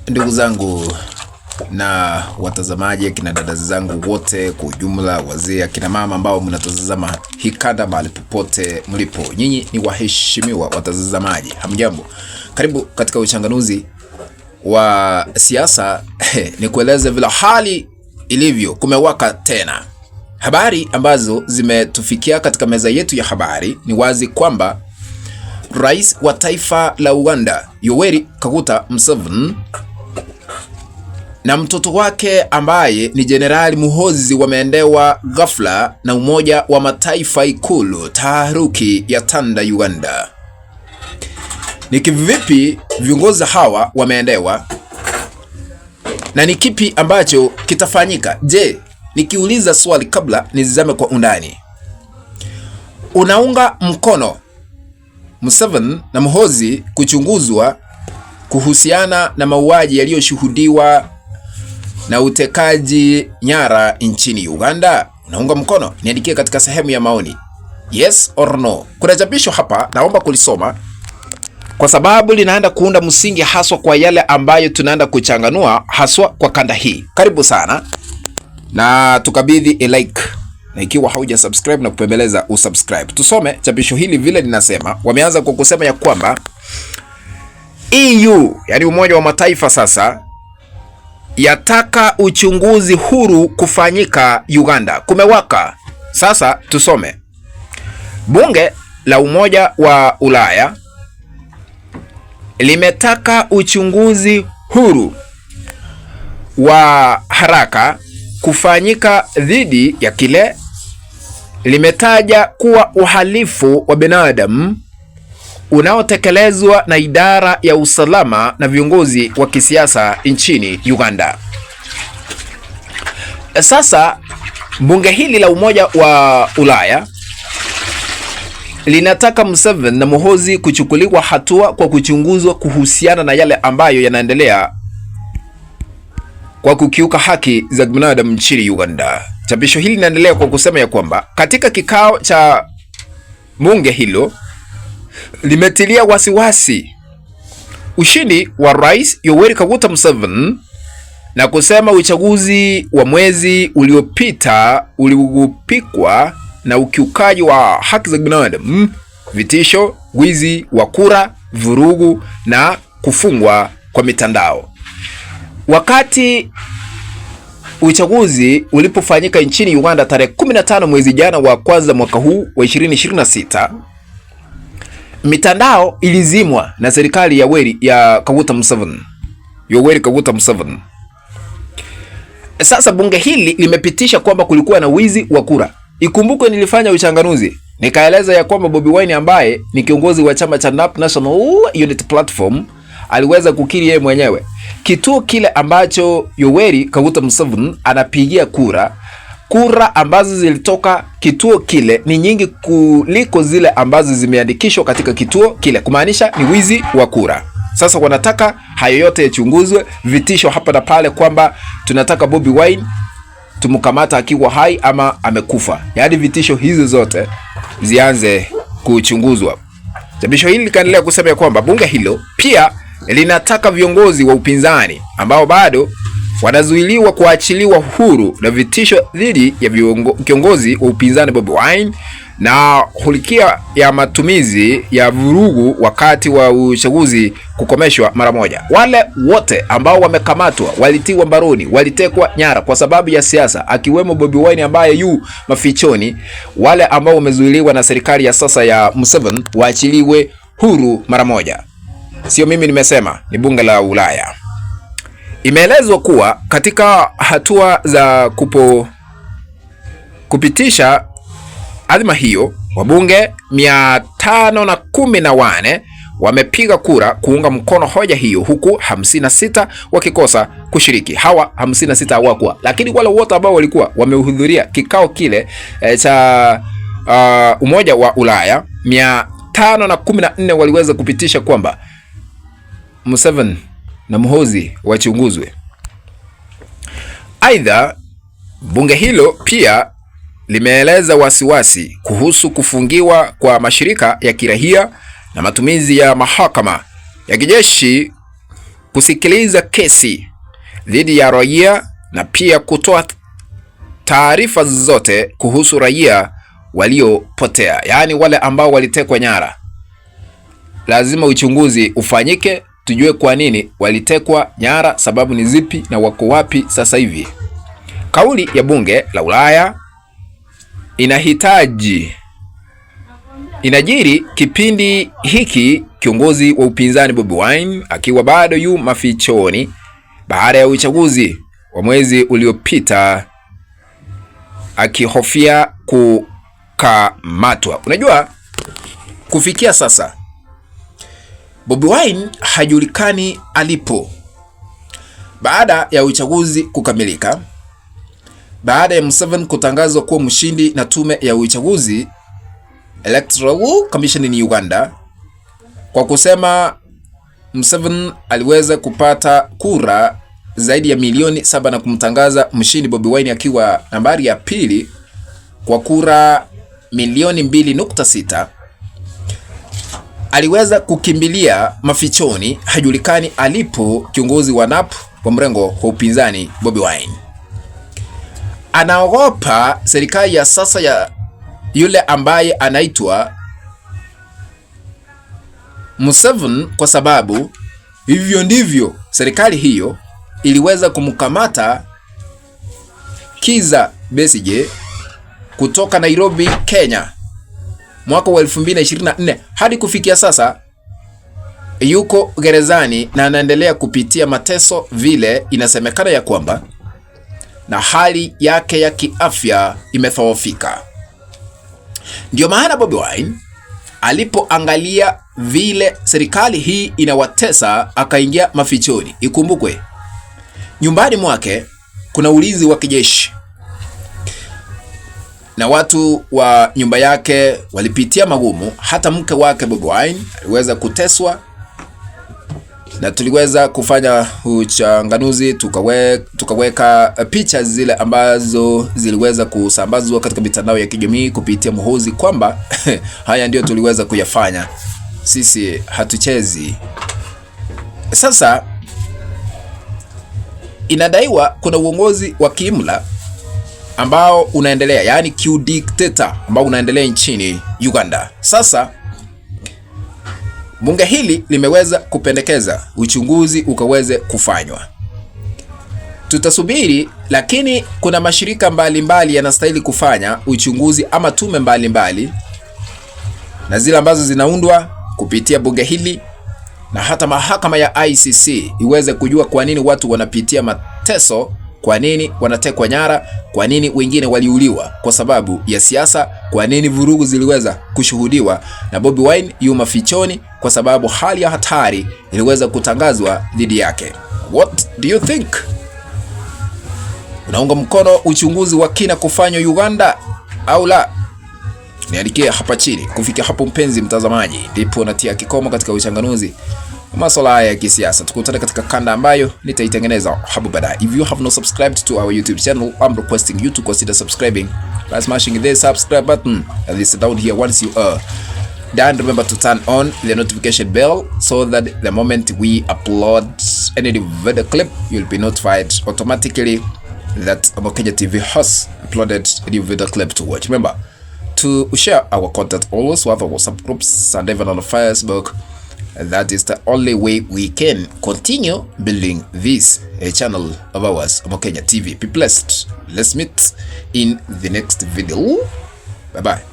Ndugu zangu na watazamaji, kina dada zangu wote kwa ujumla, wazee, kina mama ambao mnatazama hii kanda mahali popote mlipo, nyinyi ni waheshimiwa watazamaji, hamjambo. Karibu katika uchanganuzi wa siasa. Ni kueleze vile hali ilivyo, kumewaka tena. Habari ambazo zimetufikia katika meza yetu ya habari ni wazi kwamba Rais wa taifa la Uganda Yoweri Kaguta Museveni na mtoto wake ambaye ni Jenerali Muhoozi wameendewa ghafla na Umoja wa Mataifa Ikulu. Taharuki ya tanda Uganda. Ni kivipi viongozi hawa wameendewa na ni kipi ambacho kitafanyika? Je, nikiuliza swali kabla nizame kwa undani, unaunga mkono Museveni na Muhoozi kuchunguzwa kuhusiana na mauaji yaliyoshuhudiwa na utekaji nyara nchini Uganda? Unaunga mkono? Niandikie katika sehemu ya maoni, yes or no. Kuna chapisho hapa naomba kulisoma kwa sababu linaenda kuunda msingi haswa kwa yale ambayo tunaenda kuchanganua haswa kwa kanda hii. Karibu sana na tukabidhi a like, na ikiwa hauja subscribe na kupembeleza usubscribe. Tusome chapisho hili vile linasema. Wameanza kwa kusema ya kwamba EU, yani Umoja wa Mataifa, sasa yataka uchunguzi huru kufanyika Uganda. Kumewaka sasa. Tusome. Bunge la Umoja wa Ulaya limetaka uchunguzi huru wa haraka kufanyika dhidi ya kile limetaja kuwa uhalifu wa binadamu unaotekelezwa na idara ya usalama na viongozi wa kisiasa nchini Uganda. Sasa bunge hili la Umoja wa Ulaya linataka Museveni na Muhoozi kuchukuliwa hatua kwa kuchunguzwa kuhusiana na yale ambayo yanaendelea kwa kukiuka haki za binadamu nchini Uganda. Chapisho hili linaendelea kwa kusema ya kwamba katika kikao cha bunge hilo limetilia wasiwasi ushindi wa Rais Yoweri Kaguta Museveni na kusema uchaguzi wa mwezi uliopita uligubikwa na ukiukaji wa haki za binadamu, vitisho, wizi wa kura, vurugu na kufungwa kwa mitandao. Wakati uchaguzi ulipofanyika nchini Uganda tarehe 15 mwezi jana wa kwanza mwaka huu wa 2026, mitandao ilizimwa na serikali ya Yoweri Kaguta Museveni. Sasa bunge hili limepitisha kwamba kulikuwa na wizi wa kura. Ikumbukwe nilifanya uchanganuzi nikaeleza ya kwamba Bobi Wine ambaye ni kiongozi wa chama cha NUP, National Unity Platform, aliweza kukiri yeye mwenyewe kituo kile ambacho Yoweri Kaguta Museveni anapigia kura ambazo zilitoka kituo kile ni nyingi kuliko zile ambazo zimeandikishwa katika kituo kile, kumaanisha ni wizi wa kura. Sasa wanataka hayo yote yachunguzwe, vitisho hapa na pale kwamba tunataka Bobi Wine tumkamata akiwa hai ama amekufa. Yaani vitisho hizo zote zianze kuchunguzwa. Chapisho hili likaendelea kusema ya kwamba bunge hilo pia linataka viongozi wa upinzani ambao bado wanazuiliwa kuachiliwa huru na vitisho dhidi ya kiongozi wa upinzani Bobi Wine na hulikia ya matumizi ya vurugu wakati wa uchaguzi kukomeshwa mara moja. Wale wote ambao wamekamatwa, walitiwa mbaroni, walitekwa nyara kwa sababu ya siasa, akiwemo Bobi Wine ambaye yu mafichoni, wale ambao wamezuiliwa na serikali ya sasa ya Museveni waachiliwe huru mara moja. Sio mimi nimesema, ni bunge la Ulaya. Imeelezwa kuwa katika hatua za kupitisha adhima hiyo, wabunge 514 wamepiga kura kuunga mkono hoja hiyo, huku 56 wakikosa kushiriki. Hawa 56 hawakuwa, lakini wale wote ambao walikuwa wamehudhuria kikao kile cha Umoja wa Ulaya 514 waliweza kupitisha kwamba Museveni na Muhoozi wachunguzwe. Aidha, bunge hilo pia limeeleza wasiwasi kuhusu kufungiwa kwa mashirika ya kiraia na matumizi ya mahakama ya kijeshi kusikiliza kesi dhidi ya raia na pia kutoa taarifa zote kuhusu raia waliopotea, yaani wale ambao walitekwa nyara. Lazima uchunguzi ufanyike, tujue kwa nini walitekwa nyara, sababu ni zipi na wako wapi sasa hivi. Kauli ya bunge la Ulaya inajiri kipindi hiki kiongozi wa upinzani Bobi Wine akiwa bado yu mafichoni baada ya uchaguzi wa mwezi uliopita, akihofia kukamatwa. Unajua, kufikia sasa Bobi Wine hajulikani alipo. Baada ya uchaguzi kukamilika, baada ya Museveni kutangazwa kuwa mshindi na tume ya uchaguzi Electoral Commission in Uganda, kwa kusema Museveni aliweza kupata kura zaidi ya milioni 7 na kumtangaza mshindi Bobi Wine akiwa nambari ya pili kwa kura milioni 2.6, aliweza kukimbilia mafichoni, hajulikani alipo kiongozi wa NAP wa mrengo wa upinzani Bobi Wine. Anaogopa serikali ya sasa ya yule ambaye anaitwa Museveni, kwa sababu hivyo ndivyo serikali hiyo iliweza kumkamata Kizza Besigye kutoka Nairobi, Kenya mwaka wa 2024 hadi kufikia sasa yuko gerezani na anaendelea kupitia mateso, vile inasemekana ya kwamba na hali yake ya kiafya imedhoofika. Ndio maana Bobi Wine alipoangalia vile serikali hii inawatesa akaingia mafichoni. Ikumbukwe nyumbani mwake kuna ulinzi wa kijeshi, na watu wa nyumba yake walipitia magumu. Hata mke wake Bobi Wine aliweza kuteswa, na tuliweza kufanya uchanganuzi, tukaweka picha zile ambazo ziliweza kusambazwa katika mitandao ya kijamii kupitia Muhoozi kwamba haya ndio tuliweza kuyafanya, sisi hatuchezi. Sasa inadaiwa kuna uongozi wa kiimla ambao unaendelea, yani kiudikteta ambao unaendelea nchini Uganda. Sasa bunge hili limeweza kupendekeza uchunguzi ukaweze kufanywa. Tutasubiri, lakini kuna mashirika mbalimbali yanastahili kufanya uchunguzi, ama tume mbalimbali, na zile ambazo zinaundwa kupitia bunge hili na hata mahakama ya ICC iweze kujua kwa nini watu wanapitia mateso, kwa nini wanatekwa nyara, kwa nini wengine waliuliwa kwa sababu ya siasa, kwa nini vurugu ziliweza kushuhudiwa na Bobi Wine yu mafichoni kwa sababu hali ya hatari iliweza kutangazwa dhidi yake. What do you think? Unaunga mkono uchunguzi wa kina kufanywa Uganda au la? Niandikie hapa chini. Kufikia hapo mpenzi mtazamaji, ndipo natia kikomo katika uchanganuzi masuala ya kisiasa. Tukutane katika kanda ambayo nitaitengeneza hapo baadaye. If you have not subscribed to our YouTube channel, I'm requesting you to consider subscribing by smashing the subscribe button and this down here. Once you are done, remember to turn on the notification bell so that the moment we upload any video clip, you'll be notified automatically that Omokenya TV has uploaded a new video clip to watch. Remember to share our content always with our WhatsApp groups and even on Facebook. That is the only way we can continue building this channel of ours, Omokenya TV. Be blessed. Let's meet in the next video. Bye bye.